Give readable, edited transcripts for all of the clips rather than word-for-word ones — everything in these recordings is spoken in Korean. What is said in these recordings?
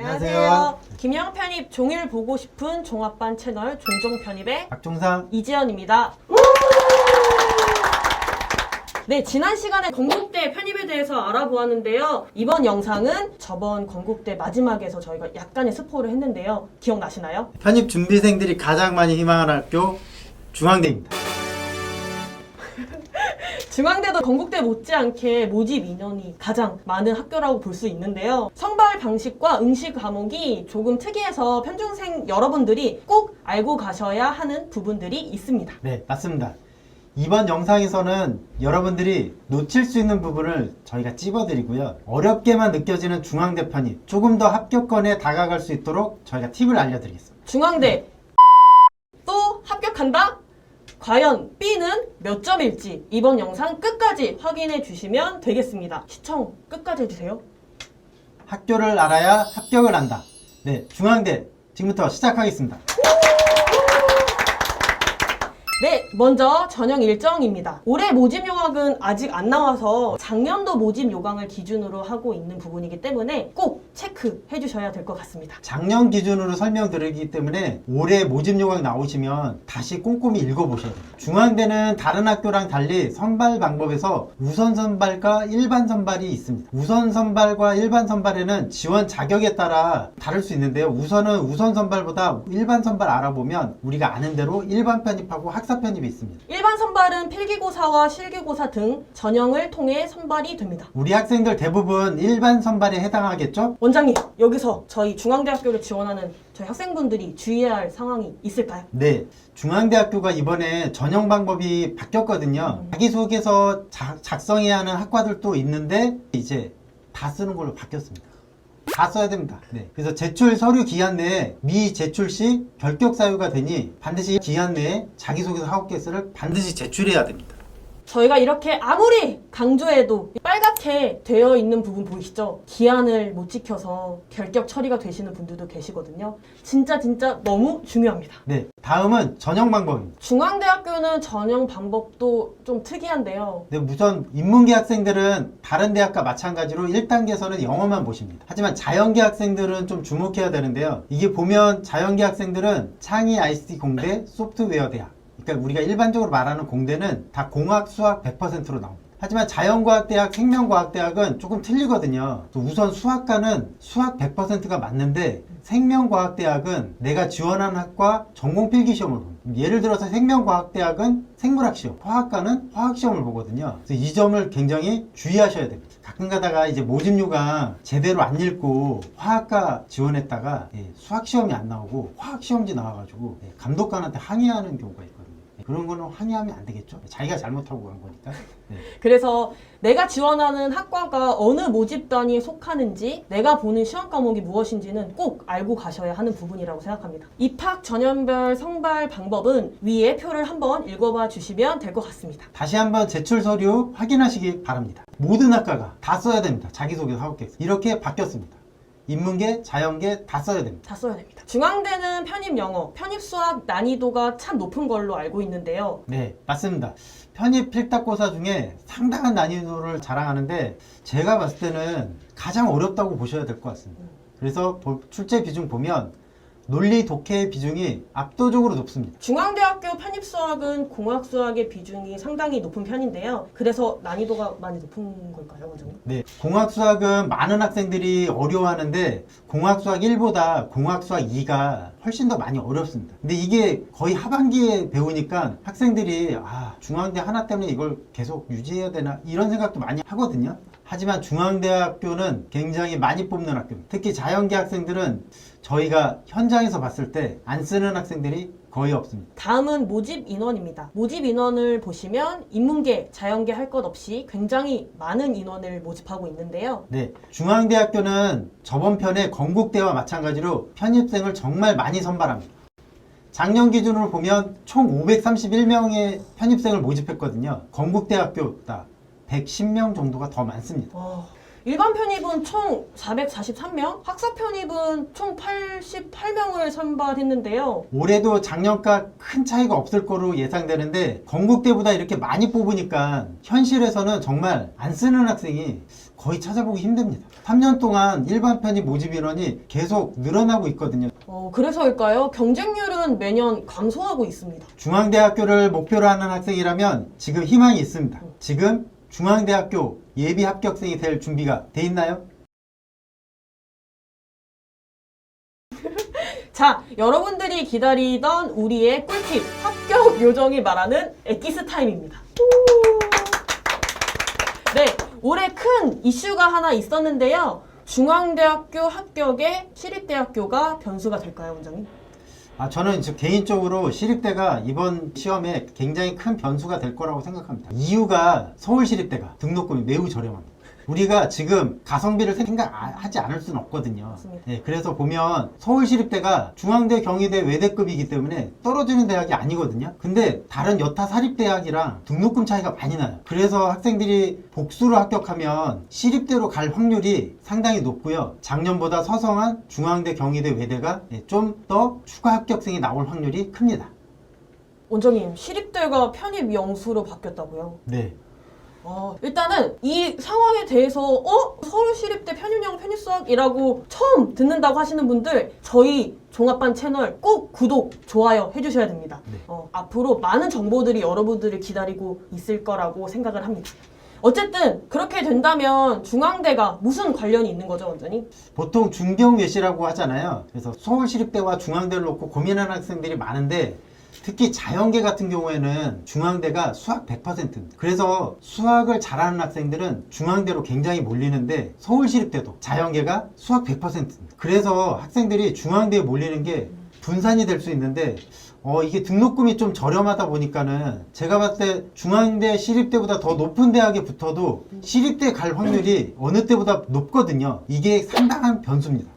안녕하세요. 김영 편입 종일 보고 싶은 종합반 채널 종종 편입의 박종상 이지연입니다. 네, 지난 시간에 건국대 편입에 대해서 알아보았는데요. 이번 영상은 저번 건국대 마지막에서 저희가 약간의 스포를 했는데요. 기억나시나요? 편입 준비생들이 가장 많이 희망하는 학교 중앙대입니다. 중앙대도 건국대 못지않게 모집 인원이 가장 많은 학교라고 볼 수 있는데요. 선발 방식과 응시 과목이 조금 특이해서 편중생 여러분들이 꼭 알고 가셔야 하는 부분들이 있습니다. 네, 맞습니다. 이번 영상에서는 여러분들이 놓칠 수 있는 부분을 저희가 찝어드리고요. 어렵게만 느껴지는 중앙대 편입, 조금 더 합격권에 다가갈 수 있도록 저희가 팁을 알려드리겠습니다. 중앙대 또 합격한다? 과연 B는 몇 점일지 이번 영상 끝까지 확인해 주시면 되겠습니다. 시청 끝까지 해주세요. 학교를 알아야 합격을 한다. 네, 중앙대 지금부터 시작하겠습니다. 네, 먼저 전형 일정입니다. 올해 모집 요강은 아직 안 나와서 작년도 모집 요강을 기준으로 하고 있는 부분이기 때문에 꼭 체크해 주셔야 될 것 같습니다. 작년 기준으로 설명드리기 때문에 올해 모집 요강 나오시면 다시 꼼꼼히 읽어보셔야 돼요. 중앙대는 다른 학교랑 달리 선발 방법에서 우선 선발과 일반 선발이 있습니다. 우선 선발과 일반 선발에는 지원 자격에 따라 다를 수 있는데요. 우선은 우선 선발보다 일반 선발 알아보면 우리가 아는 대로 일반 편입하고 학사 편입이 있습니다. 일반 선발은 필기고사와 실기고사 등 전형을 통해 선발이 됩니다. 우리 학생들 대부분 일반 선발에 해당하겠죠? 원장님, 여기서 저희 중앙대학교를 지원하는 저희 학생분들이 주의해야 할 상황이 있을까요? 네, 중앙대학교가 이번에 전형 방법이 바뀌었거든요. 자기소개서 작성해야 하는 학과들도 있는데 이제 다 쓰는 걸로 바뀌었습니다. 다 써야 됩니다. 네. 그래서 제출 서류 기한 내에 미제출 시 결격 사유가 되니 반드시 기한 내에 자기소개서 9개서를 반드시 제출해야 됩니다. 저희가 이렇게 아무리 강조해도 빨갛게 되어 있는 부분 보이시죠? 기한을 못 지켜서 결격 처리가 되시는 분들도 계시거든요. 진짜 너무 중요합니다. 네, 다음은 전형 방법입니다. 중앙대학교는 전형 방법도 좀 특이한데요. 네, 우선 인문계 학생들은 다른 대학과 마찬가지로 1단계에서는 영어만 보십니다. 하지만 자연계 학생들은 좀 주목해야 되는데요. 이게 보면 자연계 학생들은 창의 ICT 공대, 소프트웨어 대학, 그러니까 우리가 일반적으로 말하는 공대는 다 공학, 수학 100%로 나옵니다. 하지만 자연과학대학, 생명과학대학은 조금 틀리거든요. 우선 수학과는 수학 100%가 맞는데 생명과학대학은 내가 지원한 학과 전공 필기시험을 봅니다. 예를 들어서 생명과학대학은 생물학시험, 화학과는 화학시험을 보거든요. 그래서 이 점을 굉장히 주의하셔야 됩니다. 가끔 가다가 이제 모집 요강 제대로 안 읽고 화학과 지원했다가 수학시험이 안 나오고 화학시험지 나와가지고 감독관한테 항의하는 경우가 있거든요. 그런 거는 항의하면 안 되겠죠. 자기가 잘못하고 간 거니까. 네. 그래서 내가 지원하는 학과가 어느 모집 단위에 속하는지 내가 보는 시험 과목이 무엇인지는 꼭 알고 가셔야 하는 부분이라고 생각합니다. 입학 전형별 선발 방법은 위에 표를 한번 읽어봐 주시면 될 것 같습니다. 다시 한번 제출 서류 확인하시기 바랍니다. 모든 학과가 다 써야 됩니다. 자기소개서 9개. 이렇게 바뀌었습니다. 인문계, 자연계 다 써야 됩니다. 다 써야 됩니다. 중앙대는 편입 영어, 편입 수학 난이도가 참 높은 걸로 알고 있는데요. 네, 맞습니다. 편입 필탁고사 중에 상당한 난이도를 자랑하는데 제가 봤을 때는 가장 어렵다고 보셔야 될 것 같습니다. 그래서 출제 비중 보면 논리, 독해의 비중이 압도적으로 높습니다. 중앙대학교 편입수학은 공학수학의 비중이 상당히 높은 편인데요. 그래서 난이도가 많이 높은 걸까요, 원장님? 네, 공학수학은 많은 학생들이 어려워하는데 공학수학 1보다 공학수학 2가 훨씬 더 많이 어렵습니다. 근데 이게 거의 하반기에 배우니까 학생들이 중앙대 하나 때문에 이걸 계속 유지해야 되나 이런 생각도 많이 하거든요. 하지만 중앙대학교는 굉장히 많이 뽑는 학교입니다. 특히 자연계 학생들은 저희가 현장에서 봤을 때 안 쓰는 학생들이 거의 없습니다. 다음은 모집 인원입니다. 모집 인원을 보시면 인문계, 자연계 할 것 없이 굉장히 많은 인원을 모집하고 있는데요. 네, 중앙대학교는 저번 편에 건국대와 마찬가지로 편입생을 정말 많이 선발합니다. 작년 기준으로 보면 총 531명의 편입생을 모집했거든요. 건국대학교보다 110명 정도가 더 많습니다. 일반 편입은 총 443명, 학사 편입은 총 88명을 선발했는데요. 올해도 작년과 큰 차이가 없을 거로 예상되는데 건국대보다 이렇게 많이 뽑으니까 현실에서는 정말 안 쓰는 학생이 거의 찾아보기 힘듭니다. 3년 동안 일반 편입 모집 인원이 계속 늘어나고 있거든요. 그래서일까요? 경쟁률은 매년 감소하고 있습니다. 중앙대학교를 목표로 하는 학생이라면 지금 희망이 있습니다. 지금 중앙대학교 예비 합격생이 될 준비가 돼 있나요? 자, 여러분들이 기다리던 우리의 꿀팁, 합격 요정이 말하는 엑기스 타임입니다. 네, 올해 큰 이슈가 하나 있었는데요. 중앙대학교 합격에 시립대학교가 변수가 될까요, 원장님? 저는 개인적으로 시립대가 이번 시험에 굉장히 큰 변수가 될 거라고 생각합니다. 이유가 서울시립대가 등록금이 매우 저렴합니다. 우리가 지금 가성비를 생각하지 않을 수는 없거든요. 네, 그래서 보면 서울시립대가 중앙대, 경희대, 외대급이기 때문에 떨어지는 대학이 아니거든요. 근데 다른 여타 사립대학이랑 등록금 차이가 많이 나요. 그래서 학생들이 복수로 합격하면 시립대로 갈 확률이 상당히 높고요. 작년보다 서성한 중앙대, 경희대, 외대가 좀 더 추가 합격생이 나올 확률이 큽니다. 원장님, 시립대가 편입 영수로 바뀌었다고요? 네. 일단은 이 상황에 대해서 서울시립대 편입영 편입수학이라고 처음 듣는다고 하시는 분들 저희 종합반 채널 꼭 구독, 좋아요 해주셔야 됩니다. 네. 앞으로 많은 정보들이 여러분들을 기다리고 있을 거라고 생각을 합니다. 어쨌든 그렇게 된다면 중앙대가 무슨 관련이 있는 거죠, 원장님? 보통 중경외시라고 하잖아요. 그래서 서울시립대와 중앙대를 놓고 고민하는 학생들이 많은데 특히 자연계 같은 경우에는 중앙대가 수학 100%입니다. 그래서 수학을 잘하는 학생들은 중앙대로 굉장히 몰리는데 서울시립대도 자연계가 수학 100%입니다. 그래서 학생들이 중앙대에 몰리는 게 분산이 될 수 있는데 이게 등록금이 좀 저렴하다 보니까는 제가 봤을 때 중앙대, 시립대보다 더 높은 대학에 붙어도 시립대 갈 확률이 어느 때보다 높거든요. 이게 상당한 변수입니다.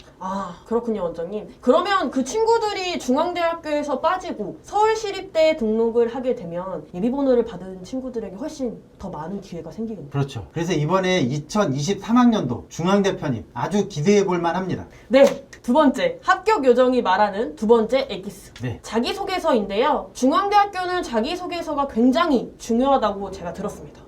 그렇군요, 원장님. 그러면 그 친구들이 중앙대학교에서 빠지고 서울시립대에 등록을 하게 되면 예비번호를 받은 친구들에게 훨씬 더 많은 기회가 생기겠네요. 그렇죠. 그래서 이번에 2023학년도 중앙대 편입 아주 기대해 볼 만합니다. 네, 두 번째, 합격 요정이 말하는 두 번째 엑기스. 네. 자기소개서인데요. 중앙대학교는 자기소개서가 굉장히 중요하다고 제가 들었습니다.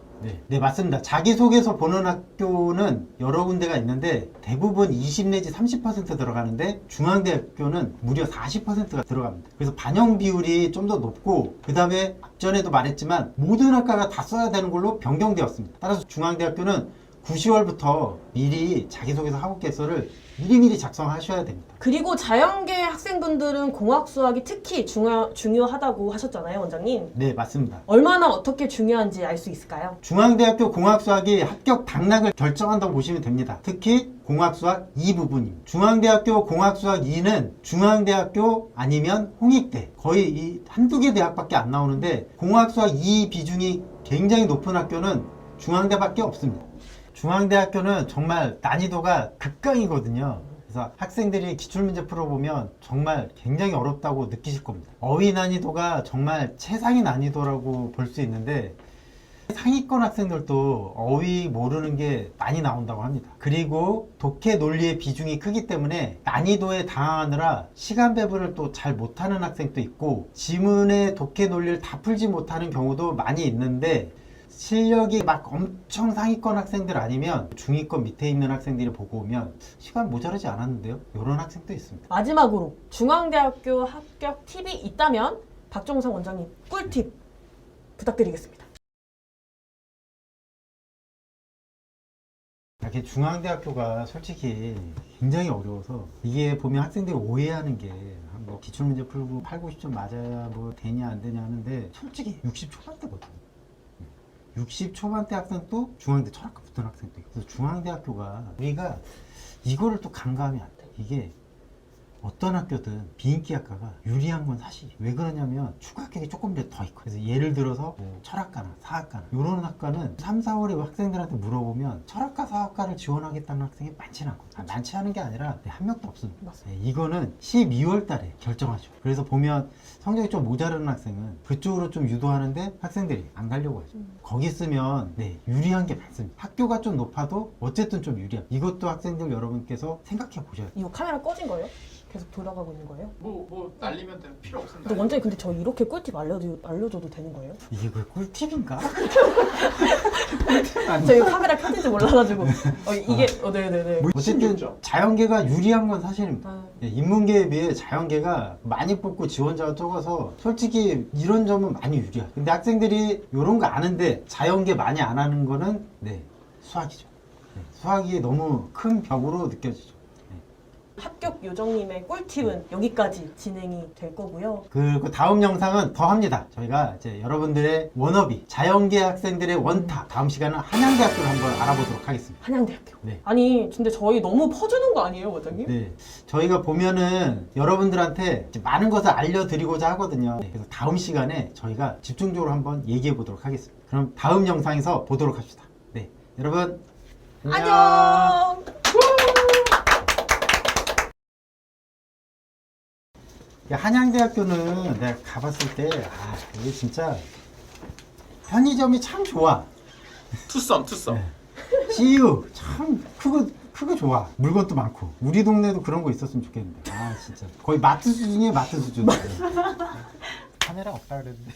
네, 맞습니다. 자기소개서 보는 학교는 여러 군데가 있는데 대부분 20 내지 30% 들어가는데 중앙대학교는 무려 40%가 들어갑니다. 그래서 반영 비율이 좀 더 높고 그 다음에 앞전에도 말했지만 모든 학과가 다 써야 되는 걸로 변경되었습니다. 따라서 중앙대학교는 9, 10월부터 미리 자기소개서 합격서를 미리미리 작성하셔야 됩니다. 그리고 자연계 학생분들은 공학 수학이 특히 중요하다고 하셨잖아요, 원장님. 네, 맞습니다. 얼마나 어떻게 중요한지 알 수 있을까요? 중앙대학교 공학수학이 합격 당락을 결정한다고 보시면 됩니다. 특히 공학수학 2 부분입니다. 중앙대학교 공학수학 2는 중앙대학교 아니면 홍익대 거의 이 한두 개 대학밖에 안 나오는데 공학수학 2 비중이 굉장히 높은 학교는 중앙대밖에 없습니다. 중앙대학교는 정말 난이도가 극강이거든요. 그래서 학생들이 기출문제 풀어보면 정말 굉장히 어렵다고 느끼실 겁니다. 어휘 난이도가 정말 최상위 난이도라고 볼 수 있는데 상위권 학생들도 어휘 모르는 게 많이 나온다고 합니다. 그리고 독해 논리의 비중이 크기 때문에 난이도에 당황하느라 시간 배분을 또 잘 못하는 학생도 있고 지문의 독해 논리를 다 풀지 못하는 경우도 많이 있는데 실력이 막 엄청 상위권 학생들 아니면 중위권 밑에 있는 학생들이 보고 오면 시간 모자라지 않았는데요? 이런 학생도 있습니다. 마지막으로 중앙대학교 합격 팁이 있다면 박종상 원장님 꿀팁 부탁드리겠습니다. 이렇게 중앙대학교가 솔직히 굉장히 어려워서 이게 보면 학생들이 오해하는 게 뭐 기출문제 풀고 8, 90점 맞아야 뭐 되냐 안 되냐 하는데 솔직히 60 초반대거든요. 60 초반대 학생도 중앙대 철학과 붙은 학생도 있고 그래서 중앙대학교가 우리가 이거를 또 간과하면 안 돼. 이게 어떤 학교든 비인기 학과가 유리한 건 사실이에요. 왜 그러냐면 추가 합격이 조금 더 있고, 그래서 예를 들어서 뭐 철학과나 사학과나 이런 학과는 3, 4월에 학생들한테 물어보면 철학과, 사학과를 지원하겠다는 학생이 많지는 않거든요. 많지 않은 게 아니라 한 명도 없습니다. 맞습니다. 네, 이거는 12월 달에 결정하죠. 그래서 보면 성적이 좀 모자라는 학생은 그쪽으로 좀 유도하는데 학생들이 안 가려고 하죠. 거기 쓰면 네, 유리한 게 많습니다. 학교가 좀 높아도 어쨌든 좀 유리한. 이것도 학생들 여러분께서 생각해 보셔야 돼요. 이거 카메라 꺼진 거예요? 계속 돌아가고 있는 거예요? 뭐 날리면 돼. 필요 없습니다. 근데 원장님 근데 저 이렇게 꿀팁 알려줘도 되는 거예요? 이게 그 꿀팁인가? 저 이거 카메라 켜진지 몰라가지고 이게 네네네. 뭐 어쨌든 신기하죠? 자연계가 유리한 건 사실입니다. 아, 예, 인문계에 비해 자연계가 많이 뽑고 지원자가 적어서 솔직히 이런 점은 많이 유리해요. 근데 학생들이 이런 거 아는데 자연계 많이 안 하는 거는 네, 수학이죠. 네, 수학이 너무 큰 벽으로 느껴지죠. 합격 요정님의 꿀팁은 여기까지 진행이 될 거고요. 그리고 다음 영상은 더 합니다. 저희가 이제 여러분들의 워너비, 자연계 학생들의 원탑, 다음 시간은 한양대학교를 한번 알아보도록 하겠습니다. 한양대학교. 네. 아니 근데 저희 너무 퍼주는 거 아니에요, 원장님? 네, 저희가 보면은 여러분들한테 이제 많은 것을 알려드리고자 하거든요. 네, 그래서 다음 시간에 저희가 집중적으로 한번 얘기해 보도록 하겠습니다. 그럼 다음 영상에서 보도록 합시다. 네, 여러분 안녕. 한양대학교는 내가 가봤을 때, 이게 진짜 편의점이 참 좋아. 투썸. CU 참 크고 좋아. 물건도 많고. 우리 동네도 그런 거 있었으면 좋겠는데. 진짜. 거의 마트 수준이에요, 마트 수준. 카메라 없다 그랬는데.